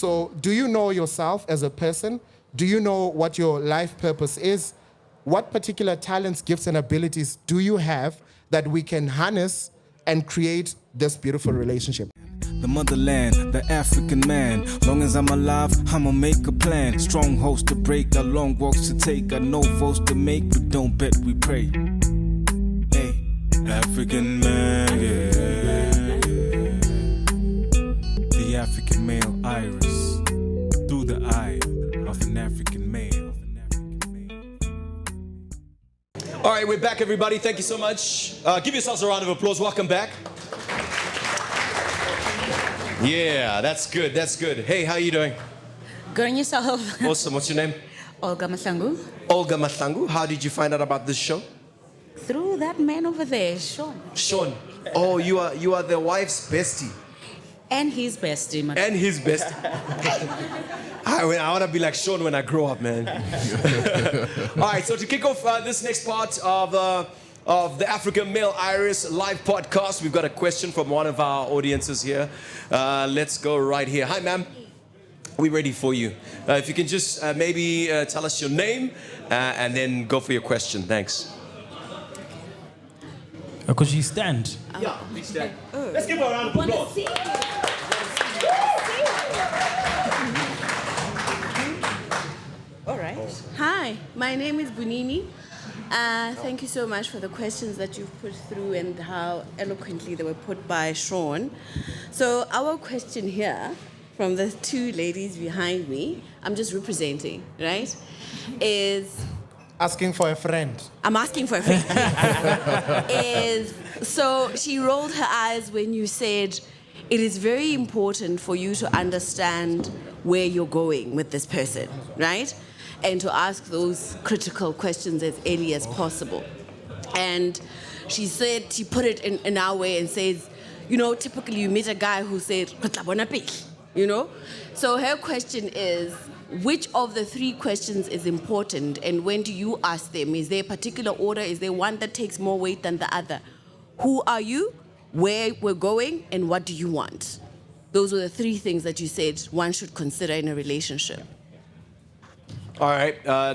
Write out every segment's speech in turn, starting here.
So do you know yourself as a person? Do you know what your life purpose is? What particular talents, gifts, and abilities do you have that we can harness and create this beautiful relationship? The motherland, the African man. Long as I'm alive, I'ma make a plan. Strongholds to break, got long walks to take, got no votes to make, but don't bet, we pray. Hey, African man, yeah. The African male iris, through the eye of an African male. All right, we're back, everybody. Thank you so much. Give yourselves a round of applause. Welcome back. Yeah, that's good. That's good. Hey, how are you doing? Good on yourself. Awesome. What's your name? Olga Masangu. Olga Mathangu. How did you find out about this show? Through that man over there, Sean. Sean. Oh, you are the wife's bestie. And his bestie, man. And his bestie. I want to be like Sean when I grow up, man. All right, so to kick off this next part of the African Male Iris live podcast, we've got a question from one of our audiences here. Let's go right here. Hi, ma'am. We're ready for you. If you can just maybe tell us your name and then go for your question. Thanks. Could you stand? Yeah, please stand. Let's give her a round of applause. All right. Hi, my name is Bunini. Thank you so much for the questions that you've put through and how eloquently they were put by Sean. So our question here from the two ladies behind me, I'm just representing, right, is... Asking for a friend. I'm asking for a friend. So she rolled her eyes when you said it is very important for you to understand where you're going with this person, right? And to ask those critical questions as early as possible. And she said, she put it in our way and says, you know, typically you meet a guy who said, you know? So her question is, which of the three questions is important and when do you ask them? Is there a particular order? Is there one that takes more weight than the other? Who are you? Where we're going? And what do you want? Those were the three things that you said one should consider in a relationship. All right, I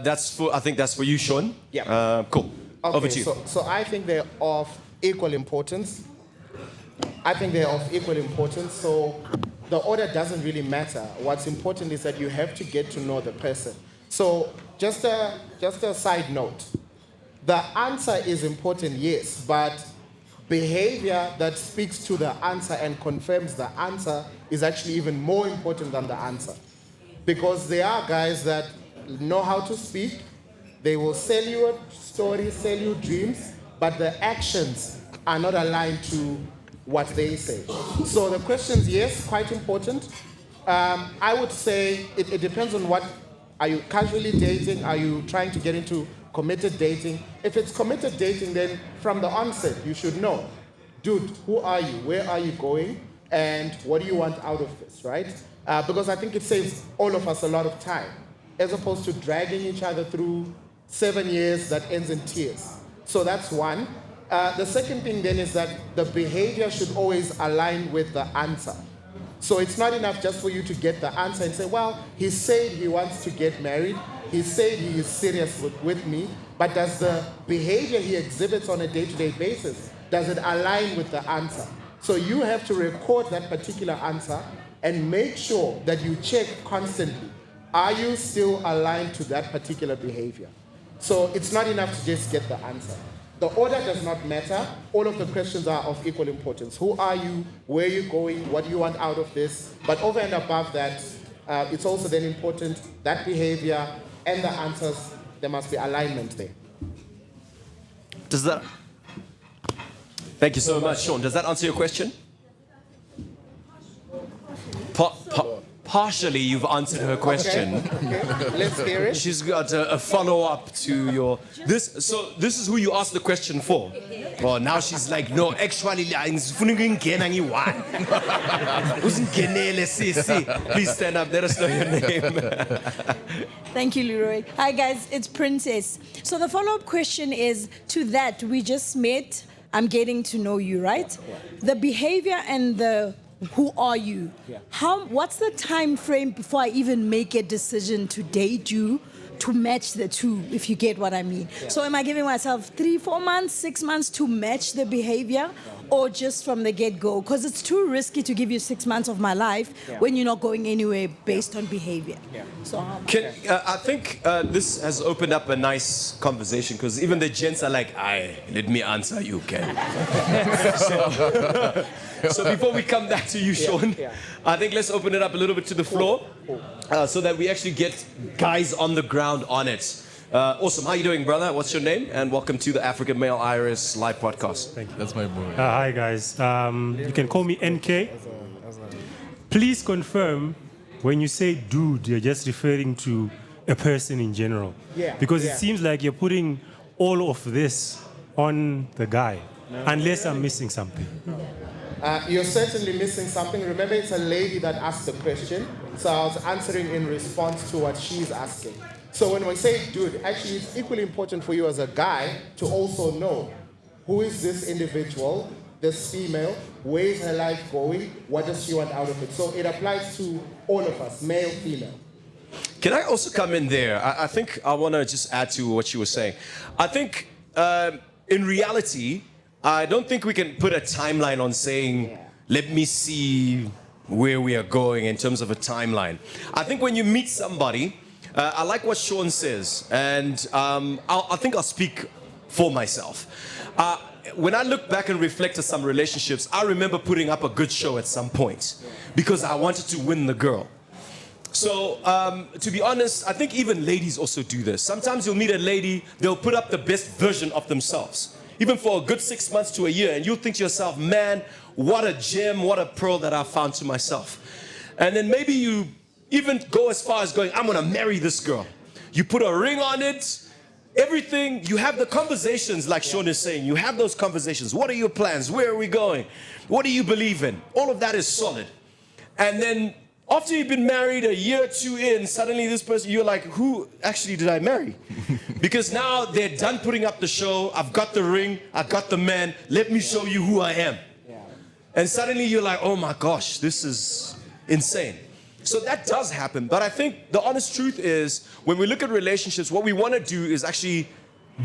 think that's for you, Sean. Yeah. Cool. Okay, Over to you. So I think they're of equal importance. So the order doesn't really matter. What's important is that you have to get to know the person. So just a side note. The answer is important, yes, but behavior that speaks to the answer and confirms the answer is actually even more important than the answer. Because there are guys that know how to speak, they will sell you a story, sell you dreams, but the actions are not aligned to what they say. So the questions, yes, quite important. I would say it depends on what, are you casually dating? Are you trying to get into committed dating? If it's committed dating, then from the onset, you should know, dude, who are you? Where are you going? And what do you want out of this, right? Because I think it saves all of us a lot of time, as opposed to dragging each other through 7 years that ends in tears. So that's one. The second thing then is that the behavior should always align with the answer. So it's not enough just for you to get the answer and say, well, he said he wants to get married. He said he is serious with me. But does the behavior he exhibits on a day-to-day basis, does it align with the answer? So you have to record that particular answer and make sure that you check constantly. Are you still aligned to that particular behavior? So it's not enough to just get the answer. The order does not matter. All of the questions are of equal importance. Who are you? Where are you going? What do you want out of this? But over and above that, it's also then important that behavior and the answers, there must be alignment there. Does that... Thank you so much, Sean. Does that answer your question? Partially, you've answered her question. Okay. Let's hear it. She's got a follow-up to your... This is who you asked the question for. Well, now she's like, no, actually, please stand up. Let us know your name. Thank you, Leroy. Hi, guys. It's Princess. So the follow-up question is, to that, we just met. I'm getting to know you, right? The behavior and the who are you? Yeah. What's the time frame before I even make a decision to date you to match the two, if you get what I mean? So am I giving myself 3-4 months, 6 months to match the behavior, or just from the get-go? Because it's too risky to give you 6 months of my life when you're not going anywhere based on behavior. So I think this has opened up a nice conversation because even the gents are like, "Aye, let me answer you, Ken." So before we come back to you, Sean, I think let's open it up a little bit to the floor so that we actually get guys on the ground on it. Awesome. How you doing, brother? What's your name? And welcome to the African Male Iris live podcast. Thank you. That's my boy. Hi guys, you can call me NK. Please confirm when you say dude, you're just referring to a person in general. Because it seems like you're putting all of this on the guy, unless I'm missing something. You're certainly missing something. Remember, it's a lady that asked the question, so I was answering in response to what she's asking. So when we say dude, actually it's equally important for you as a guy to also know who is this individual, this female, where is her life going, what does she want out of it. So it applies to all of us, male, female. Can I also come in there? I think I want to just add to what you were saying. I think in reality, I don't think we can put a timeline on saying, let me see where we are going in terms of a timeline. I think when you meet somebody, I like what Sean says, and I think I'll speak for myself. When I look back and reflect on some relationships, I remember putting up a good show at some point because I wanted to win the girl. So, to be honest, I think even ladies also do this. Sometimes you'll meet a lady, they'll put up the best version of themselves, even for a good 6 months to a year, and you'll think to yourself, man, what a gem, what a pearl that I found to myself. And then maybe you even go as far as going, I'm gonna marry this girl. You put a ring on it, everything, you have the conversations like Sean is saying, you have those conversations. What are your plans? Where are we going? What do you believe in? All of that is solid. And then after you've been married a year or two in, suddenly this person, you're like, who actually did I marry? Because now they're done putting up the show. I've got the ring. I've got the man. Let me show you who I am. And suddenly you're like, oh my gosh, this is insane. So that does happen. But I think the honest truth is when we look at relationships, what we want to do is actually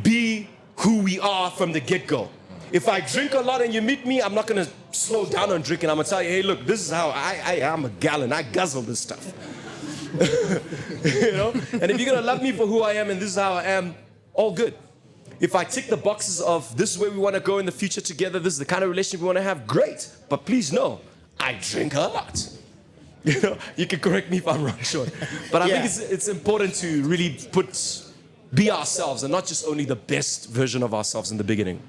be who we are from the get-go. If I drink a lot and you meet me, I'm not going to slow down on drinking. I'm going to tell you, hey, look, this is how I am a gallon. I guzzle this stuff. You know? And if you're going to love me for who I am and this is how I am, all good. If I tick the boxes of this is where we want to go in the future together, this is the kind of relationship we want to have, great. But please know, I drink a lot. You know, you can correct me if I'm wrong, Sean. But I think it's important to really be ourselves and not just only the best version of ourselves in the beginning.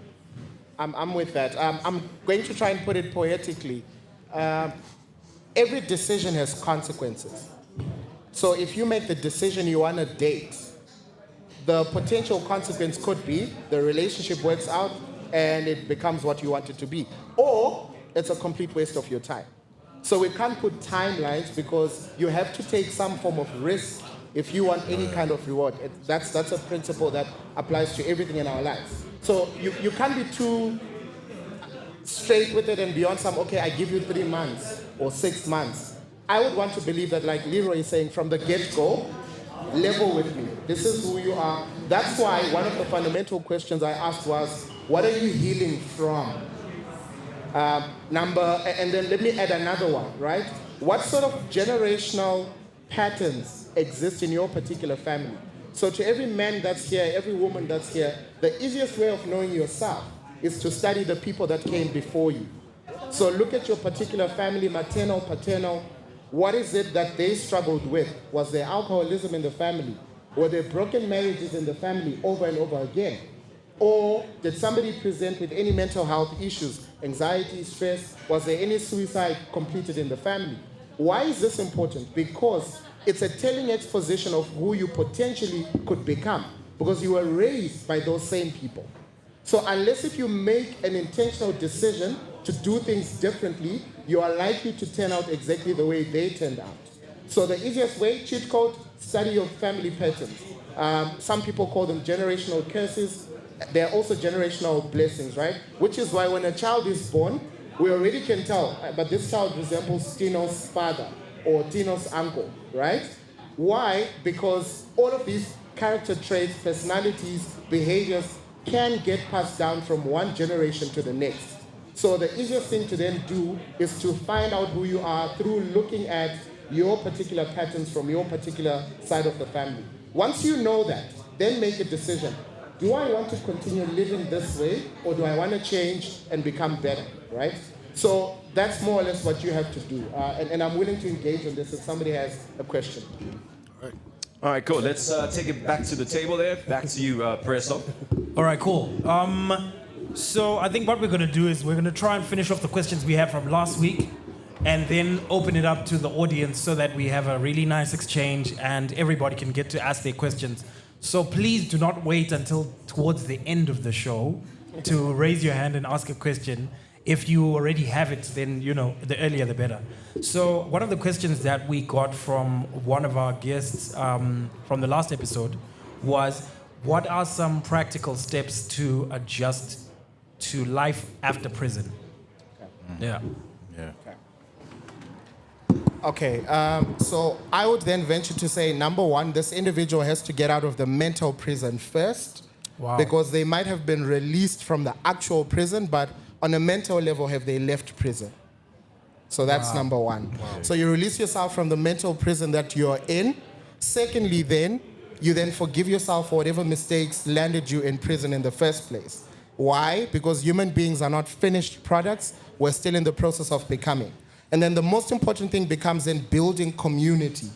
I'm with that. I'm going to try and put it poetically. Every decision has consequences. So if you make the decision you want to date, the potential consequence could be the relationship works out and it becomes what you want it to be. Or it's a complete waste of your time. So we can't put timelines because you have to take some form of risk if you want any kind of reward. That's a principle that applies to everything in our lives. So you can't be too straight with it and beyond some, okay, I give you 3 months or 6 months. I would want to believe that, like Leroy is saying, from the get-go, level with me. This is who you are. That's why one of the fundamental questions I asked was, what are you healing from? And then let me add another one, right? What sort of generational patterns exist in your particular family? So to every man that's here, every woman that's here, the easiest way of knowing yourself is to study the people that came before you. So look at your particular family, maternal, paternal. What is it that they struggled with? Was there alcoholism in the family? Were there broken marriages in the family over and over again? Or did somebody present with any mental health issues, anxiety, stress? Was there any suicide completed in the family? Why is this important? Because it's a telling exposition of who you potentially could become, because you were raised by those same people. So unless if you make an intentional decision to do things differently, you are likely to turn out exactly the way they turned out. So the easiest way, cheat code, study your family patterns. Some people call them generational curses. They're also generational blessings, right? Which is why when a child is born, we already can tell, but this child resembles Tino's father or Tino's uncle, right? Why? Because all of these character traits, personalities, behaviors can get passed down from one generation to the next. So the easiest thing to then do is to find out who you are through looking at your particular patterns from your particular side of the family. Once you know that, then make a decision. Do I want to continue living this way, or do I want to change and become better, right? So that's more or less what you have to do. And I'm willing to engage on this if somebody has a question. All right, cool. Let's take it back to the table there. Back to you, Preso. All right, cool. So I think what we're going to do is we're going to try and finish off the questions we have from last week and then open it up to the audience so that we have a really nice exchange and everybody can get to ask their questions. So please do not wait until towards the end of the show to raise your hand and ask a question. If you already have it, then, you know, the earlier the better. So one of the questions that we got from one of our guests from the last episode was, what are some practical steps to adjust to life after prison? Yeah. Okay, so I would then venture to say, number one, this individual has to get out of the mental prison first. Wow. Because they might have been released from the actual prison, but on a mental level, have they left prison? So that's number one. Wow. So you release yourself from the mental prison that you're in. Secondly, then, you then forgive yourself for whatever mistakes landed you in prison in the first place. Why? Because human beings are not finished products. We're still in the process of becoming. And then the most important thing becomes in building community.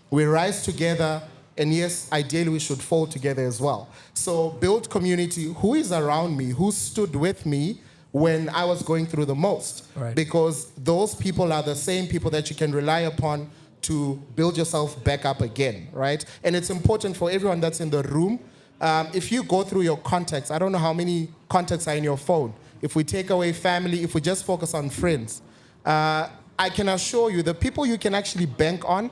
We rise together, and yes, ideally we should fall together as well. So build community. Who is around me? Who stood with me when I was going through the most? Right. Because those people are the same people that you can rely upon to build yourself back up again, right? And it's important for everyone that's in the room. If you go through your contacts, I don't know how many contacts are in your phone. If we take away family, if we just focus on friends, I can assure you the people you can actually bank on,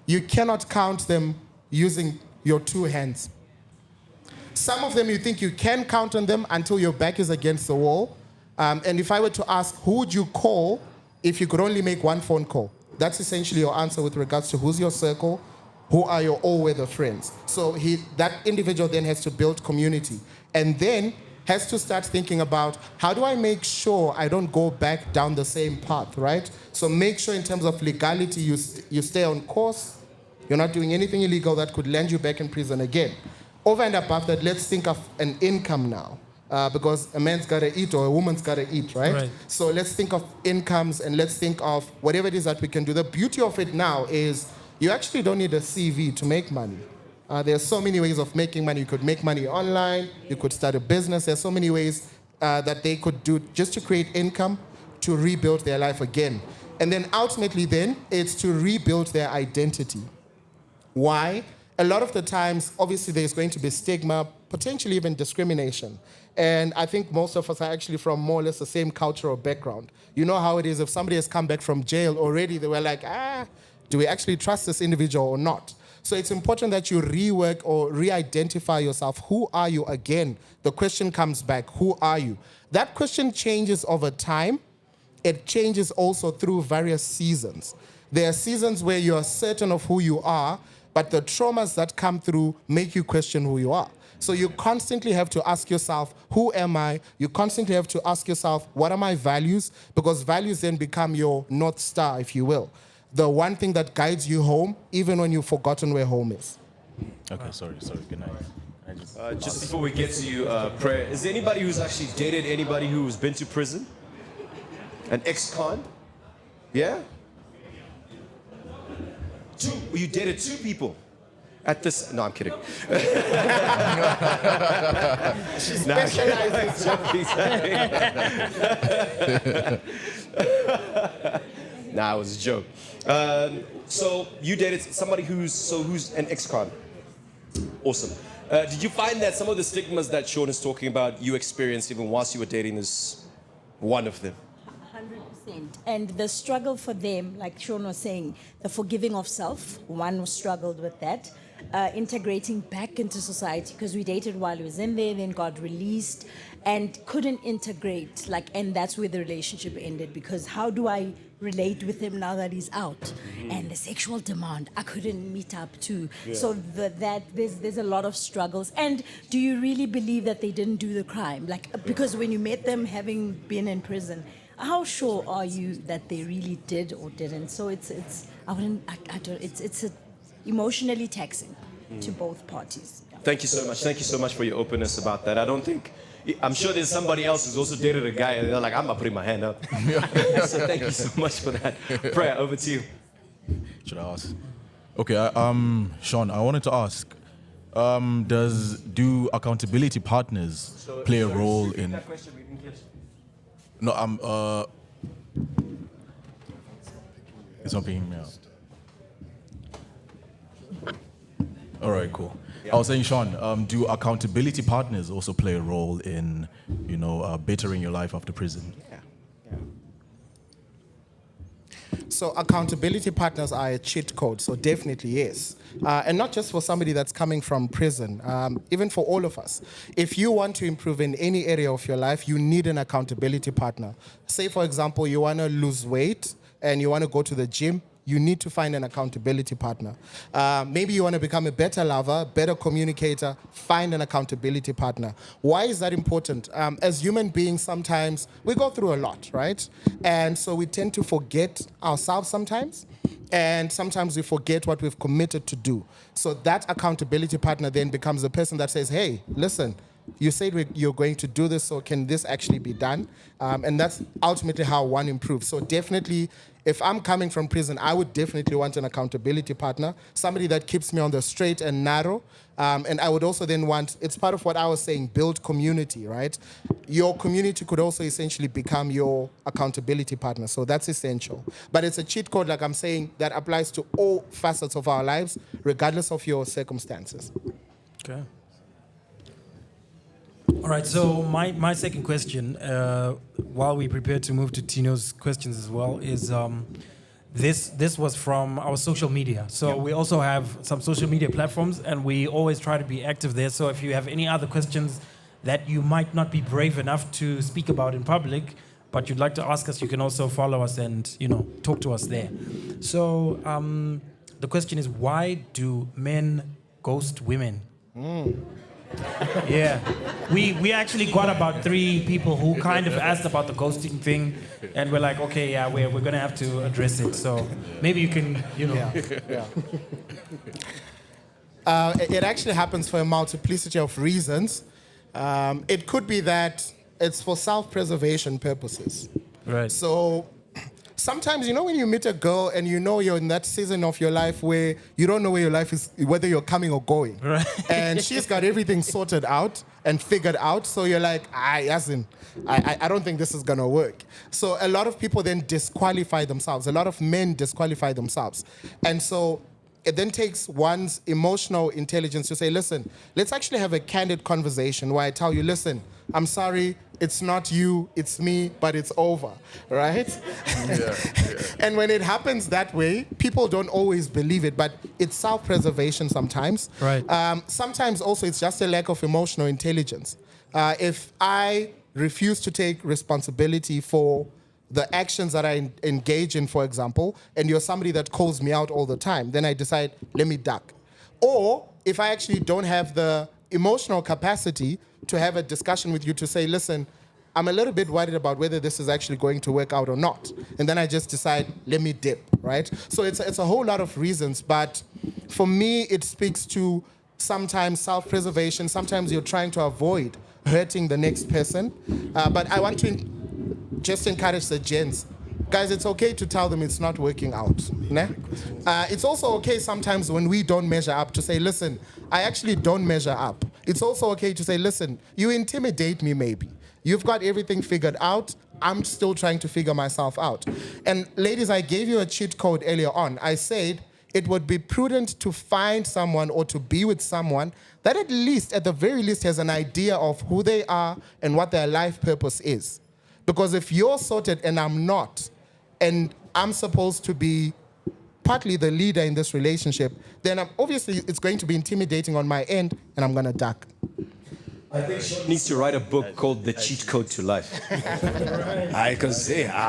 you cannot count them using your two hands. Some of them you think you can count on them until your back is against the wall. And if I were to ask, who would you call if you could only make one phone call? That's essentially your answer with regards to who's your circle, who are your all-weather friends. So that individual then has to build community. And then has to start thinking about, how do I make sure I don't go back down the same path, right? So make sure in terms of legality, you stay on course. You're not doing anything illegal that could land you back in prison again. Over and above that, let's think of an income now. Because a man's got to eat or a woman's got to eat, right? So let's think of incomes and let's think of whatever it is that we can do. The beauty of it now is you actually don't need a CV to make money. There are so many ways of making money. You could make money online. You could start a business. There's so many ways that they could do just to create income to rebuild their life again. And then ultimately then, it's to rebuild their identity. Why? A lot of the times, obviously, there's going to be stigma, potentially even discrimination. And I think most of us are actually from more or less the same cultural background. You know how it is, if somebody has come back from jail already, they were like, do we actually trust this individual or not? So it's important that you rework or re-identify yourself. Who are you again? The question comes back, who are you? That question changes over time. It changes also through various seasons. There are seasons where you are certain of who you are, but the traumas that come through make you question who you are. So you constantly have to ask yourself, who am I? You constantly have to ask yourself, what are my values? Because values then become your North Star, if you will. The one thing that guides you home, even when you've forgotten where home is. Okay, sorry. Good night. Just before we get to you, Prayer, is there anybody who's actually dated anybody who's been to prison? An ex-con? Yeah? You dated two people at this? No, I'm kidding. She specializes. Nah, it was a joke. So you dated somebody who's an ex-con. Awesome. Did you find that some of the stigmas that Sean is talking about you experienced even whilst you were dating this one of them? 100%. And the struggle for them, like Sean was saying, the forgiving of self, one struggled with that. Integrating back into society, because we dated while he was in there, then got released. and couldn't integrate, like, and that's where the relationship ended, because how do I relate with him now that he's out? And the sexual demand, I couldn't meet up to. So there's a lot of struggles. And do you really believe that they didn't do the crime? Like, because when you met them having been in prison, how sure are you that they really did or didn't? So it's emotionally taxing to both parties. Thank you so much. Thank you so much for your openness about that. I'm sure there's somebody else who's also dated a guy and they're like, I'm not putting my hand up. So thank you so much for that. Prayer, over to you. Should I ask? Okay, Sean, I wanted to ask, do accountability partners play a role in... No, it's not picking me out. All right, cool. I was saying, Sean, do accountability partners also play a role in, bettering your life after prison? Yeah. So accountability partners are a cheat code, so definitely yes. And not just for somebody that's coming from prison, even for all of us. If you want to improve in any area of your life, you need an accountability partner. Say, for example, you want to lose weight and you want to go to the gym, you need to find an accountability partner. Maybe you want to become a better lover, better communicator, find an accountability partner. Why is that important? As human beings, sometimes we go through a lot, right? And so we tend to forget ourselves sometimes. And sometimes we forget what we've committed to do. So that accountability partner then becomes the person that says, hey, listen, you said you're going to do this, so can this actually be done? And that's ultimately how one improves. So definitely, if I'm coming from prison, I would definitely want an accountability partner, somebody that keeps me on the straight and narrow. And I would also then want, it's part of what I was saying, build community, right? Your community could also essentially become your accountability partner. So that's essential. But it's a cheat code, like I'm saying, that applies to all facets of our lives, regardless of your circumstances. Okay. All right, so my second question, while we prepare to move to Tino's questions as well, is this was from our social media. So we also have some social media platforms, and we always try to be active there. So if you have any other questions that you might not be brave enough to speak about in public, but you'd like to ask us, you can also follow us and talk to us there. So the question is, why do men ghost women? Yeah, we actually got about 3 people who kind of asked about the ghosting thing, and we're like, okay, yeah, we're gonna have to address it. So maybe you can, It actually happens for a multiplicity of reasons. It could be that it's for self-preservation purposes. Right. So sometimes, when you meet a girl and you're in that season of your life where you don't know where your life is, whether you're coming or going. Right. And she's got everything sorted out and figured out. So you're like, I don't think this is going to work. So a lot of people then disqualify themselves. A lot of men disqualify themselves. And so it then takes one's emotional intelligence to say, listen, let's actually have a candid conversation where I tell you, listen, I'm sorry, it's not you, it's me, but it's over, right? Yeah. And when it happens that way, people don't always believe it, but it's self-preservation sometimes. Right. Sometimes also it's just a lack of emotional intelligence. If I refuse to take responsibility for the actions that I engage in, for example, and you're somebody that calls me out all the time, then I decide, let me duck. Or if I actually don't have the emotional capacity to have a discussion with you to say, listen, I'm a little bit worried about whether this is actually going to work out or not. And then I just decide, let me dip, right? So it's a whole lot of reasons, but for me, it speaks to sometimes self-preservation. Sometimes you're trying to avoid hurting the next person. But I want to just encourage the gents. Guys, it's okay to tell them it's not working out. Ne? It's also okay sometimes when we don't measure up to say, listen, I actually don't measure up. It's also okay to say, listen, you intimidate me maybe. You've got everything figured out. I'm still trying to figure myself out. And ladies, I gave you a cheat code earlier on. I said it would be prudent to find someone or to be with someone that at the very least, has an idea of who they are and what their life purpose is. Because if you're sorted and I'm not, and I'm supposed to be partly the leader in this relationship, then obviously it's going to be intimidating on my end, and I'm going to duck. I think Sean needs to write a book called The Cheat Code to Life. Because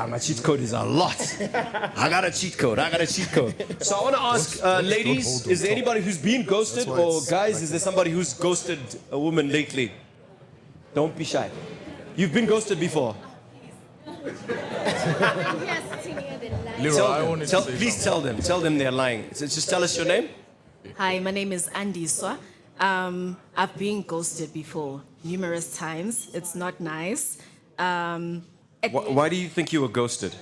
my cheat code is a lot. I got a cheat code. So I want to ask, ladies, is there anybody who's been ghosted? Or guys, is there somebody who's ghosted a woman lately? Don't be shy. You've been ghosted before. Please tell them. Tell them they're lying. Just tell us your name. Hi, my name is Andy Swa. I've been ghosted before, numerous times. It's not nice. Why do you think you were ghosted?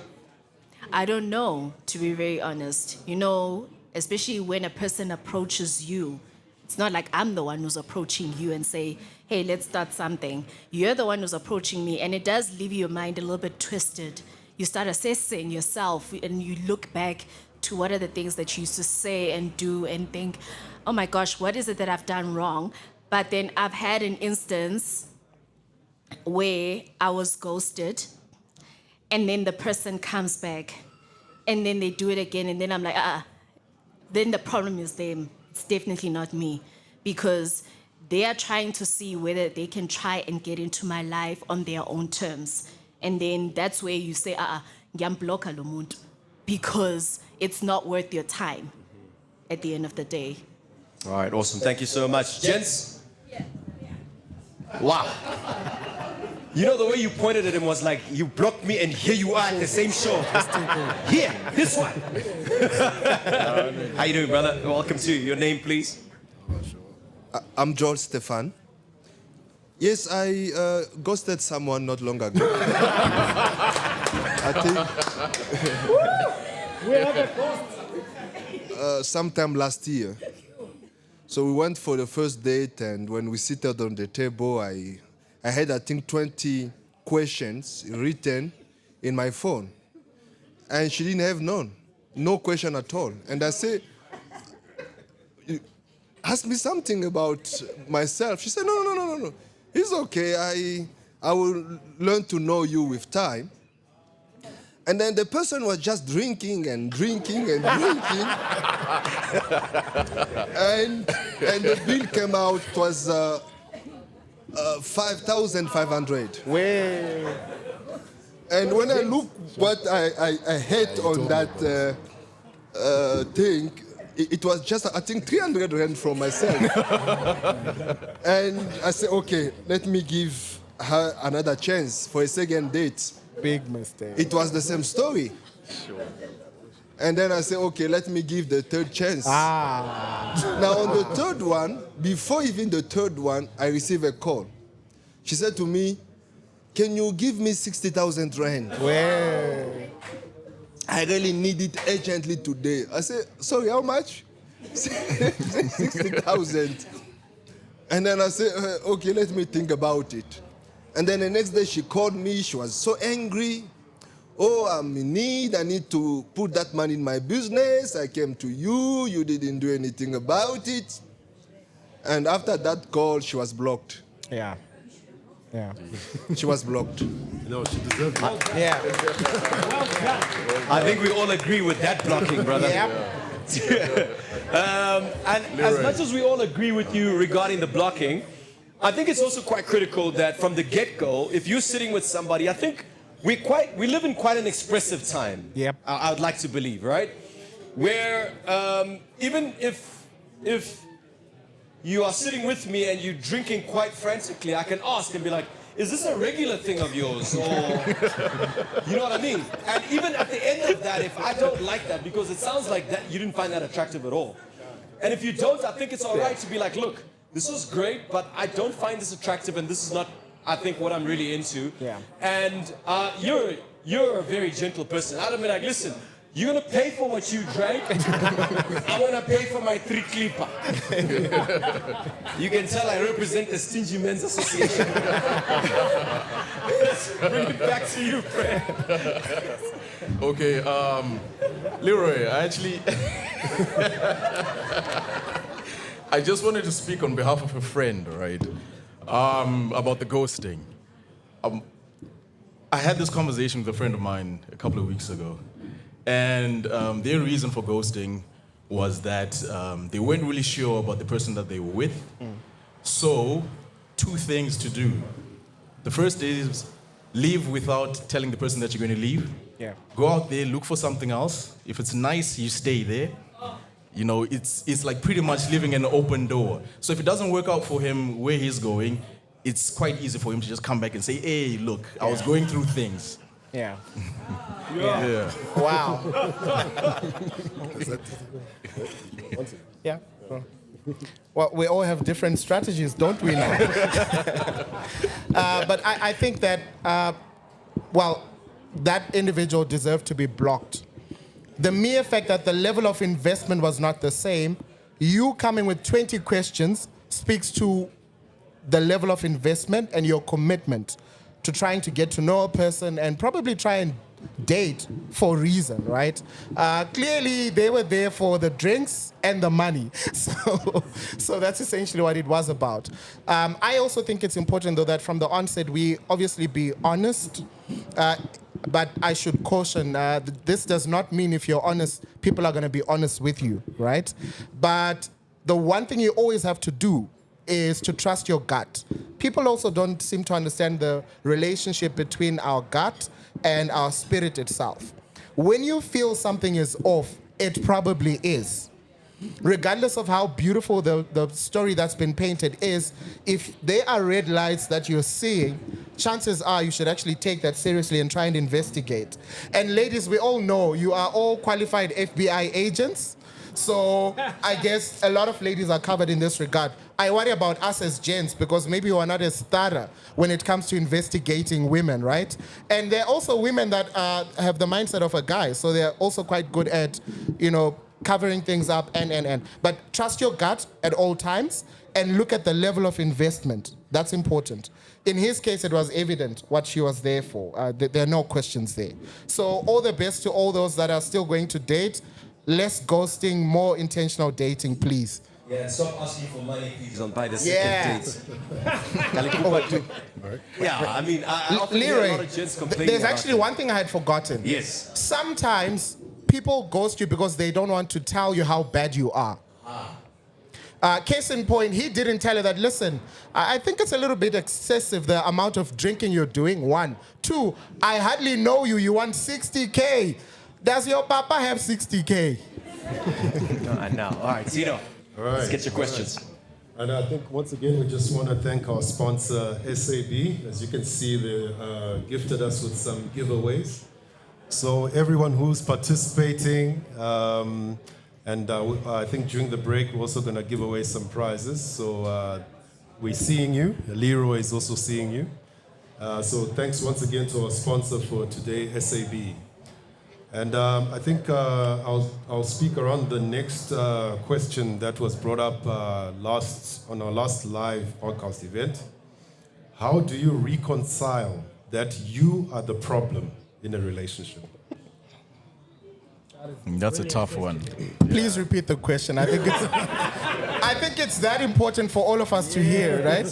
I don't know, to be very honest. You know, especially when a person approaches you, it's not like I'm the one who's approaching you and say, hey, let's start something. You're the one who's approaching me, and it does leave your mind a little bit twisted. You start assessing yourself, and you look back to what are the things that you used to say and do and think, oh my gosh, what is it that I've done wrong? But then I've had an instance where I was ghosted, and then the person comes back, and then they do it again, and then I'm like, then the problem is them. It's definitely not me, because they are trying to see whether they can try and get into my life on their own terms. And then that's where you say, ngiyambloka lo muntu, because it's not worth your time at the end of the day. All right, awesome. Thank you so much. Gents? Wow. You know, the way you pointed at him was like, you blocked me and here you are at the same show. Here, this one. How you doing, brother? Welcome to you. Your name, please. I'm George Stefan. Yes, I ghosted someone not long ago. I think... We have a ghost. Sometime last year. So we went for the first date, and when we seated on the table, I had, I think, 20 questions written in my phone. And she didn't have none. No question at all. And I said, ask me something about myself. She said, no. It's okay. I will learn to know you with time. And then the person was just drinking and drinking and drinking. and the bill came out, it was 5,500. And when I look what I had on that thing, it was just, I think, 300 rand from myself. And I said, okay, let me give her another chance for a second date. Big mistake. It was the same story. Sure. And then I said, okay, let me give the third chance. Now on the third one, before even the third one, I received a call. She said to me, can you give me 60,000 rand? I really need it urgently today. I said, sorry, how much? 60,000. And then I said, okay, let me think about it. And then the next day she called me. She was so angry. Oh, I'm in need. I need to put that money in my business. I came to you. You didn't do anything about it. And after that call, she was blocked. Yeah. She was blocked. No, she deserved it. Yeah. I think we all agree with that blocking, brother. And as much as we all agree with you regarding the blocking, I think it's also quite critical that from the get-go, if you're sitting with somebody, I think we live in quite an expressive time. Yep. I would like to believe, right? Where even if you are sitting with me and you're drinking quite frantically, I can ask and be like, is this a regular thing of yours? Or, you know what I mean? And even at the end of that, if I don't like that, because it sounds like that you didn't find that attractive at all. And if you don't, I think it's all right to be like, look, this was great, but I don't find this attractive, and this is not, I think, what I'm really into. Yeah. And you're a very gentle person. I'd be like, listen, you're gonna pay for what you drank. I'm gonna pay for my 3 clipper. You can tell I represent the Stingy Men's Association. Let's bring it back to you, Fred. Okay, Leroy, I just wanted to speak on behalf of a friend, right? About the ghosting. I had this conversation with a friend of mine a couple of weeks ago. And their reason for ghosting was that they weren't really sure about the person that they were with. So, two things to do. The first is leave without telling the person that you're going to leave. Yeah. Go out there, look for something else. If it's nice, you stay there. You know, it's like pretty much leaving an open door. So if it doesn't work out for him where he's going, it's quite easy for him to just come back and say, hey, look, I was going through things. Yeah. Yeah. Wow. Yeah. Well, we all have different strategies, don't we now? But I think that, that individual deserved to be blocked. The mere fact that the level of investment was not the same, you coming with 20 questions speaks to the level of investment and your commitment to trying to get to know a person and probably try and date for a reason, right? Clearly, they were there for the drinks and the money. So that's essentially what it was about. I also think it's important, though, that from the onset, we obviously be honest. But I should caution, this does not mean if you're honest, people are going to be honest with you, right? But the one thing you always have to do is to trust your gut. People also don't seem to understand the relationship between our gut and our spirit itself. When you feel something is off, it probably is. Regardless of how beautiful the story that's been painted is, if there are red lights that you're seeing, chances are you should actually take that seriously and try and investigate. And ladies, we all know you are all qualified FBI agents. So I guess a lot of ladies are covered in this regard. I worry about us as gents because maybe we're not as thorough when it comes to investigating women, right? And there are also women that have the mindset of a guy, so they're also quite good at, covering things up and. But trust your gut at all times and look at the level of investment. That's important. In his case, it was evident what she was there for. There are no questions there. So all the best to all those that are still going to date. Less ghosting, more intentional dating, please. Yeah, stop asking for money, please, on by the Yeah. second date. Yeah, I mean, I often hear a Leroy, lot of gents complaining there's about actually it. one thing I had forgotten. Yes. Sometimes people ghost you because they don't want to tell you how bad you are. Case in point, he didn't tell her that, listen, I think it's a little bit excessive, the amount of drinking you're doing, 1. 2, I hardly know you, you want 60K. Does your papa have 60K? No. All right, Zeno. All right. Let's get your questions. And I think once again, we just want to thank our sponsor, SAB. As you can see, they gifted us with some giveaways. So everyone who's participating, and I think during the break, we're also going to give away some prizes. So we're seeing you. Leroy is also seeing you. So thanks once again to our sponsor for today, SAB. And I think I'll speak around the next question that was brought up on our last live podcast event. How do you reconcile that you are the problem in a relationship? That's a tough one. Please repeat the question. I think it's that important for all of us to hear, right?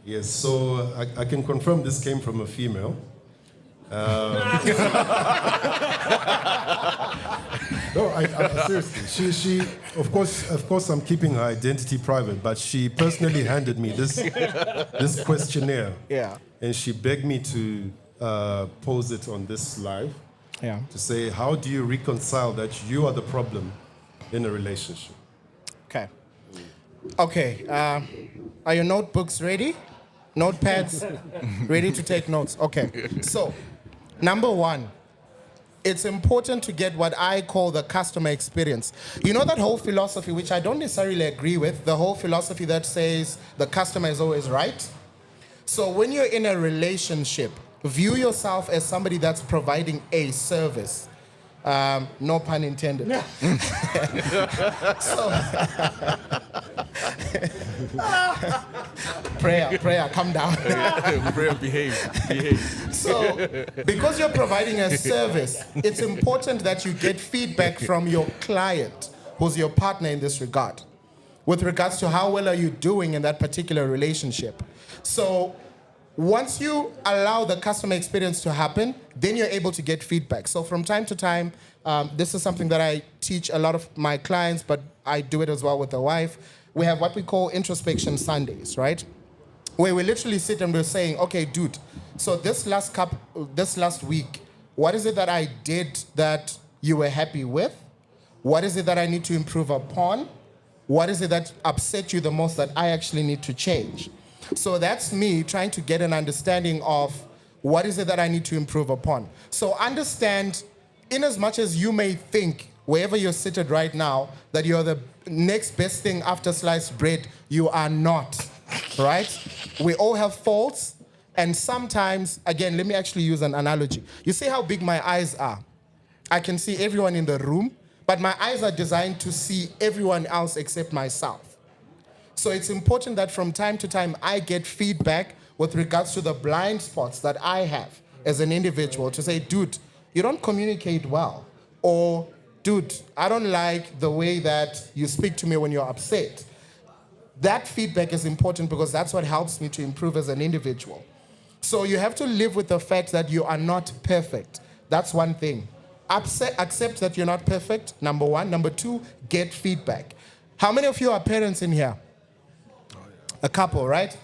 Yes, so I can confirm this came from a female. No, seriously. She, of course, I'm keeping her identity private, but she personally handed me this questionnaire. Yeah. And she begged me to pose it on this live. Yeah. To say, how do you reconcile that you are the problem in a relationship? Okay. Are your notebooks ready? Notepads ready to take notes? Okay. So, number 1, it's important to get what I call the customer experience. You know that whole philosophy, which I don't necessarily agree with, the whole philosophy that says the customer is always right? So when you're in a relationship, view yourself as somebody that's providing a service. No pun intended. Prayer, come down. Prayer, behave. So, because you're providing a service, it's important that you get feedback from your client, who's your partner in this regard, with regards to how well are you doing in that particular relationship. So, once you allow the customer experience to happen, then you're able to get feedback. So from time to time, this is something that I teach a lot of my clients, but I do it as well with the wife. We have what we call introspection Sundays, right? where we literally sit and we're saying, okay, dude, so this last week, what is it that I did that you were happy with? What is it that I need to improve upon? What is it that upset you the most that I actually need to change? So that's me trying to get an understanding of what is it that I need to improve upon. So understand, in as much as you may think, wherever you're seated right now, that you're the next best thing after sliced bread, you are not, right? We all have faults, and sometimes, again, let me actually use an analogy. You see how big my eyes are? I can see everyone in the room, but my eyes are designed to see everyone else except myself. So it's important that from time to time I get feedback with regards to the blind spots that I have as an individual to say, dude, you don't communicate well. Or, dude, I don't like the way that you speak to me when you're upset. That feedback is important because that's what helps me to improve as an individual. So you have to live with the fact that you are not perfect. That's one thing. Accept that you're not perfect, number one. Number two, get feedback. How many of you are parents in here? A couple, right?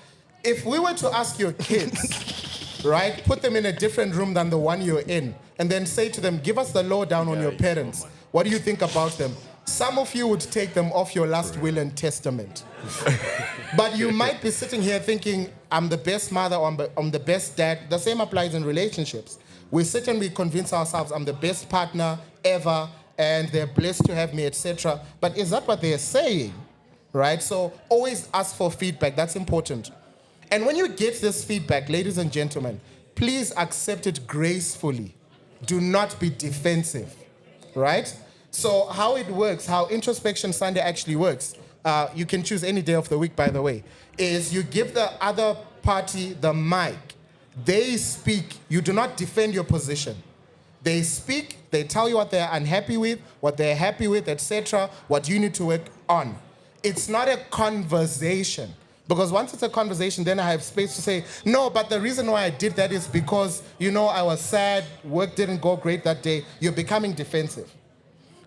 If we were to ask your kids, right, put them in a different room than the one you're in, and then say to them, give us the lowdown on your parents. What do you think about them? Some of you would take them off your last will and testament. But you might be sitting here thinking, I'm the best mother or I'm the best dad. The same applies in relationships. We sit and we convince ourselves I'm the best partner ever and they're blessed to have me, etc. But is that what they're saying? Right? So always ask for feedback. That's important. And when you get this feedback, ladies and gentlemen, please accept it gracefully. Do not be defensive. Right? So how it works, how Introspection Sunday actually works, you can choose any day of the week, by the way, is you give the other party the mic. They speak. You do not defend your position. They speak. They tell you what they're unhappy with, what they're happy with, etc., what you need to work on. It's not a conversation. Because once it's a conversation, then I have space to say, no, but the reason why I did that is because, I was sad, work didn't go great that day. You're becoming defensive.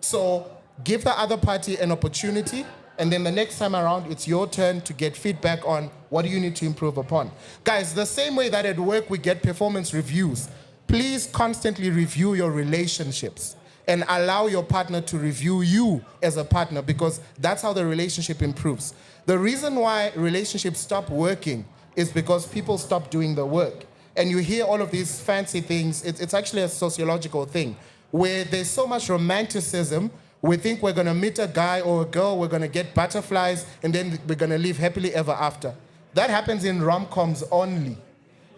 So give the other party an opportunity, and then the next time around, it's your turn to get feedback on what do you need to improve upon. Guys, the same way that at work we get performance reviews, please constantly review your relationships and allow your partner to review you as a partner, because that's how the relationship improves. The reason why relationships stop working is because people stop doing the work. And you hear all of these fancy things. It's actually a sociological thing where there's so much romanticism. We think we're going to meet a guy or a girl, we're going to get butterflies, and then we're going to live happily ever after. That happens in rom-coms only.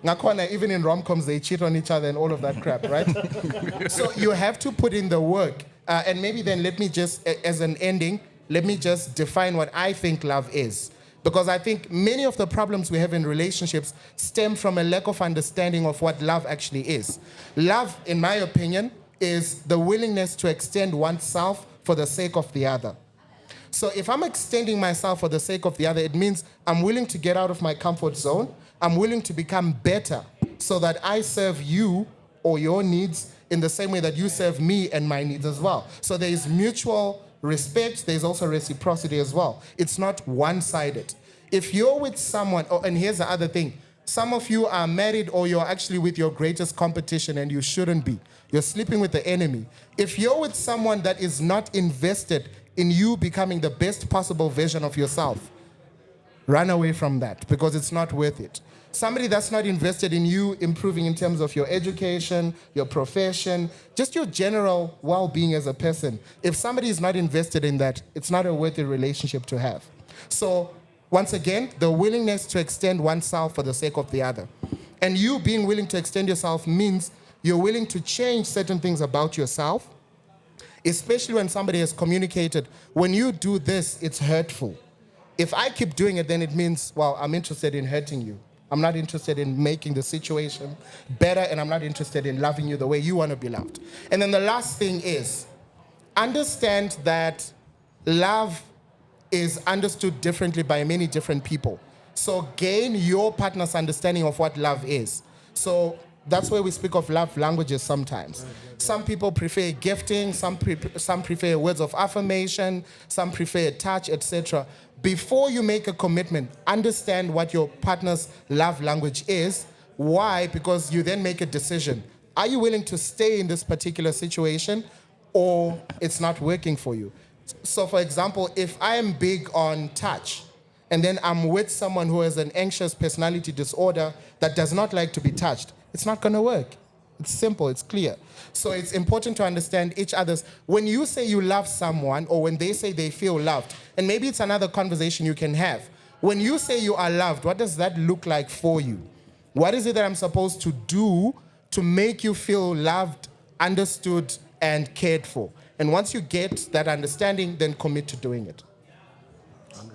Ngakona, even in rom-coms, they cheat on each other and all of that crap, right? So you have to put in the work. And maybe then let me just, as an ending, let me just define what I think love is. Because I think many of the problems we have in relationships stem from a lack of understanding of what love actually is. Love, in my opinion, is the willingness to extend oneself for the sake of the other. So if I'm extending myself for the sake of the other, it means I'm willing to get out of my comfort zone. I'm willing to become better so that I serve you or your needs in the same way that you serve me and my needs as well. So there is mutual respect. There's also reciprocity as well. It's not one-sided. If you're with someone, and here's the other thing, some of you are married or you're actually with your greatest competition and you shouldn't be. You're sleeping with the enemy. If you're with someone that is not invested in you becoming the best possible version of yourself, run away from that because it's not worth it. Somebody that's not invested in you improving in terms of your education, your profession, just your general well-being as a person. If somebody is not invested in that, it's not a worthy relationship to have. So once again, the willingness to extend oneself for the sake of the other. And you being willing to extend yourself means you're willing to change certain things about yourself, especially when somebody has communicated, when you do this, it's hurtful. If I keep doing it, then it means, well, I'm interested in hurting you. I'm not interested in making the situation better, and I'm not interested in loving you the way you want to be loved. And then the last thing is, understand that love is understood differently by many different people. So gain your partner's understanding of what love is. So That's where we speak of love languages sometimes. Some people prefer gifting, some prefer words of affirmation, some prefer touch, etc. Before you make a commitment, understand what your partner's love language is. Why? Because you then make a decision. Are you willing to stay in this particular situation, or it's not working for you? So for example, if I am big on touch, and then I'm with someone who has an anxious personality disorder that does not like to be touched, it's not going to work. It's simple, it's clear. So it's important to understand each other's. When you say you love someone, or when they say they feel loved, and maybe it's another conversation you can have. When you say you are loved, what does that look like for you? What is it that I'm supposed to do to make you feel loved, understood, and cared for? And once you get that understanding, then commit to doing it.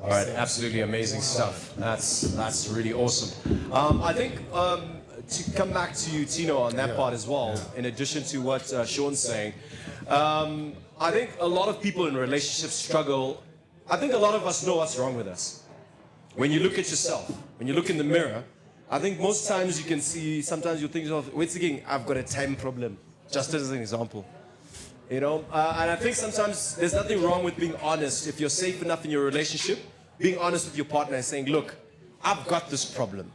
All right, absolutely amazing stuff. That's really awesome. I think to come back to you, Tino, on that part as well, in addition to what Sean's saying, I think a lot of people in relationships struggle. I think a lot of us know what's wrong with us. When you look at yourself, when you look in the mirror, I think most times you can see, sometimes you think to yourself, wait again, I've got a time problem, just as an example. You know, and I think sometimes there's nothing wrong with being honest. If you're safe enough in your relationship, being honest with your partner and saying, look, I've got this problem.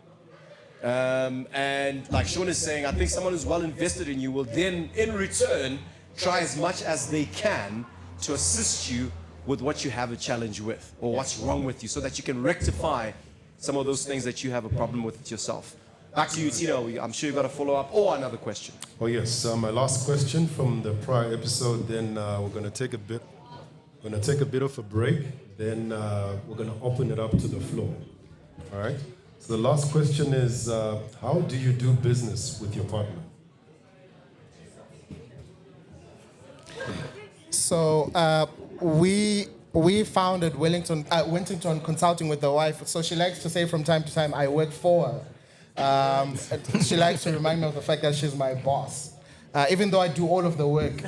And like Sean is saying, I think someone who's well invested in you will then, in return, try as much as they can to assist you with what you have a challenge with, or what's wrong with you, so that you can rectify some of those things that you have a problem with yourself. Back to you, Tino. I'm sure you've got a follow-up or another question. Oh yes, my last question from the prior episode. Then we're going to take a bit of a break. Then we're going to open it up to the floor. All right. So the last question is, how do you do business with your partner? So we founded Wellington Consulting with the wife. So she likes to say from time to time, I work for her. She likes to remind me of the fact that she's my boss, even though I do all of the work.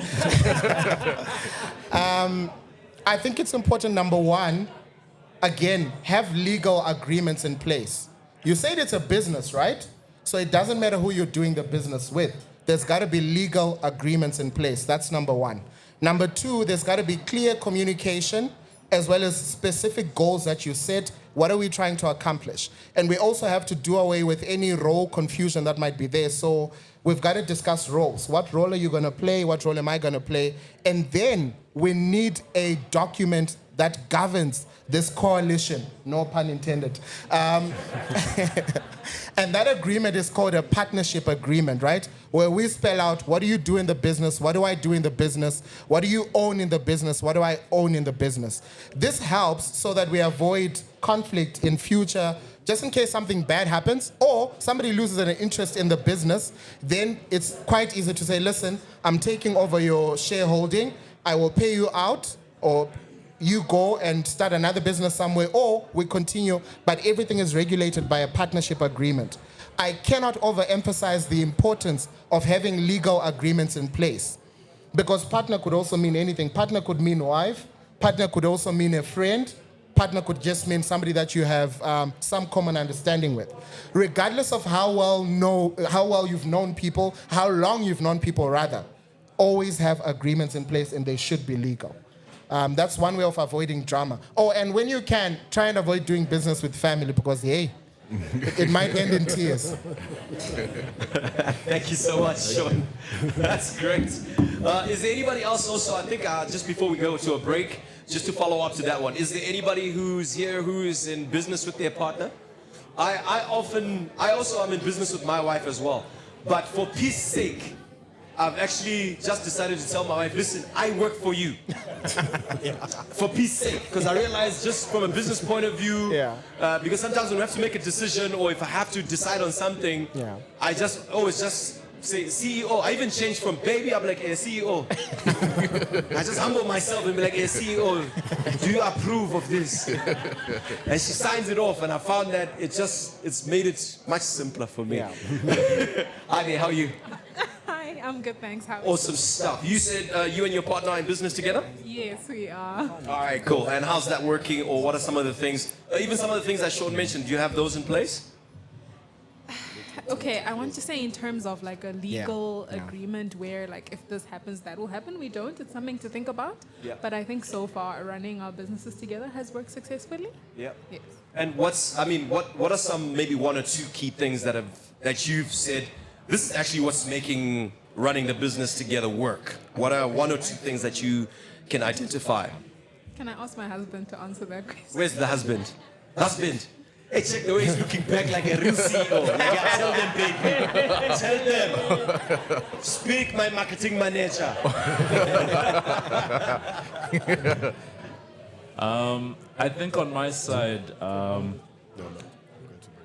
I think it's important, number one, again, have legal agreements in place. You said it's a business, right? So it doesn't matter who you're doing the business with. There's got to be legal agreements in place. That's number one. Number two, there's got to be clear communication, as well as specific goals that you set. What are we trying to accomplish? And we also have to do away with any role confusion that might be there. So we've got to discuss roles. What role are you going to play? What role am I going to play? And then we need a document that governs this coalition, no pun intended. And that agreement is called a partnership agreement, right? Where we spell out, what do you do in the business? What do I do in the business? What do you own in the business? What do I own in the business? This helps so that we avoid conflict in future, just in case something bad happens or somebody loses an interest in the business. Then it's quite easy to say, listen, I'm taking over your shareholding. I will pay you out, or you go and start another business somewhere, or we continue, but everything is regulated by a partnership agreement. I cannot overemphasize the importance of having legal agreements in place, because partner could also mean anything. Partner could mean wife, partner could also mean a friend, partner could just mean somebody that you have some common understanding with. Regardless of how well you've known people, how long you've known people rather, always have agreements in place, and they should be legal. That's one way of avoiding drama. Oh, and when you can, try and avoid doing business with family, because, hey, it might end in tears. Thank you so much, Sean. That's great. Is there anybody else also, I think just before we go to a break, just to follow up to that one, is there anybody who's here who is in business with their partner? I also am in business with my wife as well. But for peace sake, I've actually just decided to tell my wife, listen, I work for you. For peace sake. Because I realize, just from a business point of view, because sometimes when we have to make a decision, or if I have to decide on something, I just always just say CEO. I even changed from baby, I'm like, CEO. I just humble myself and be like, CEO, do you approve of this? And she signs it off, and I found that it's made it much simpler for me. Hi there, how are you? Hi, I'm good, thanks. How are you? Awesome stuff. You said you and your partner are in business together? Yes, we are. All right, cool. And how's that working, or what are some of the things, even some of the things that Sean mentioned, do you have those in place? Okay, I want to say in terms of like a legal agreement where like if this happens, that will happen. We don't. It's something to think about. Yeah. But I think so far running our businesses together has worked successfully. Yeah. Yes. And what are some maybe one or two key things that you've said, this is actually what's making running the business together work? What are one or two things that you can identify? Can I ask my husband to answer that question? Where's the husband? Husband. Hey, check the way he's looking back like a real CEO. Like, tell them, baby. Tell them. Speak, my marketing manager. I think on my side,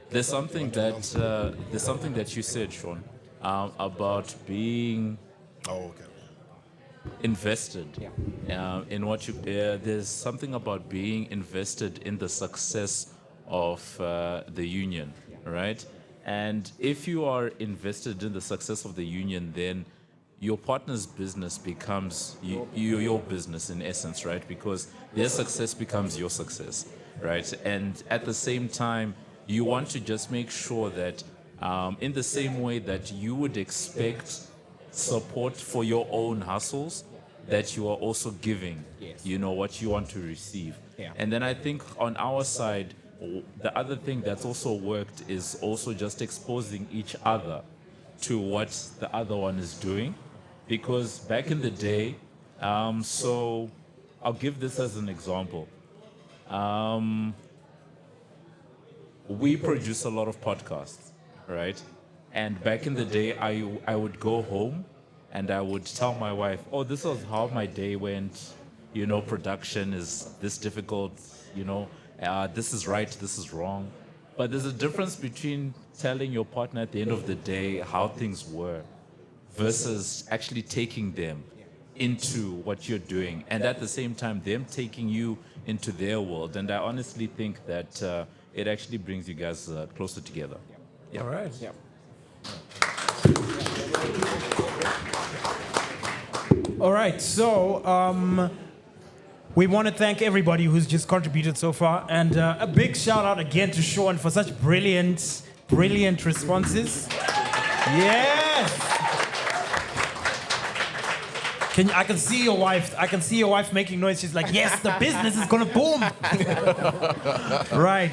there's something that you said, Sean, about being invested in what you. There's something about being invested in the success of the union, right? And if you are invested in the success of the union, then your partner's business becomes your business in essence, right? Because their success becomes your success, right? And at the same time, you want to just make sure that in the same way that you would expect support for your own hustles, that you are also giving, what you want to receive. Yeah. And then I think on our side, the other thing that's also worked is also just exposing each other to what the other one is doing. Because back in the day, so I'll give this as an example. We produce a lot of podcasts, right? And back in the day, I would go home and I would tell my wife, oh, this was how my day went. Production is this difficult, this is right, this is wrong. But there's a difference between telling your partner at the end of the day how things were versus actually taking them into what you're doing. And at the same time, them taking you into their world. And I honestly think that it actually brings you guys closer together. All right. Yeah. All right, so we want to thank everybody who's just contributed so far, and a big shout out again to Sean for such brilliant responses. Yes. I can see your wife. I can see your wife making noise. She's like, yes, the business is gonna boom. Right.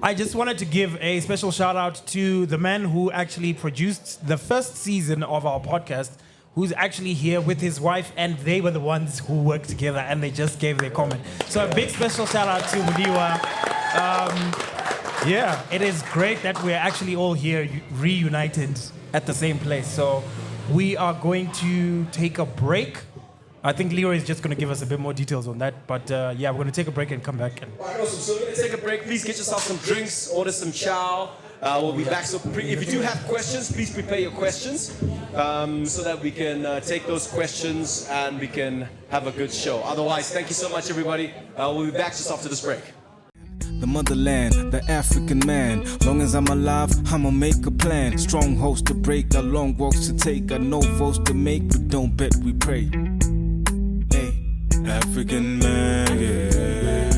I just wanted to give a special shout out to the man who actually produced the first season of our podcast, who's actually here with his wife, and they were the ones who worked together, and they just gave their comment. So a big special shout out to Mudiwa. Yeah, it is great that we're actually all here reunited at the same place. So we are going to take a break. I think Leroy is just going to give us a bit more details on that. But yeah, we're going to take a break and come back. All right, awesome. So we're going to take a break. Please get yourself some drinks, order some chow. We'll be back. So if you do have questions, please prepare your questions so that we can take those questions and we can have a good show. Otherwise, thank you so much, everybody. We'll be back just after this break. The motherland, the African man. Long as I'm alive, I'ma make a plan. Strongholds to break, got long walks to take, got no votes to make. We don't bet, we pray. Hey, African man, yeah.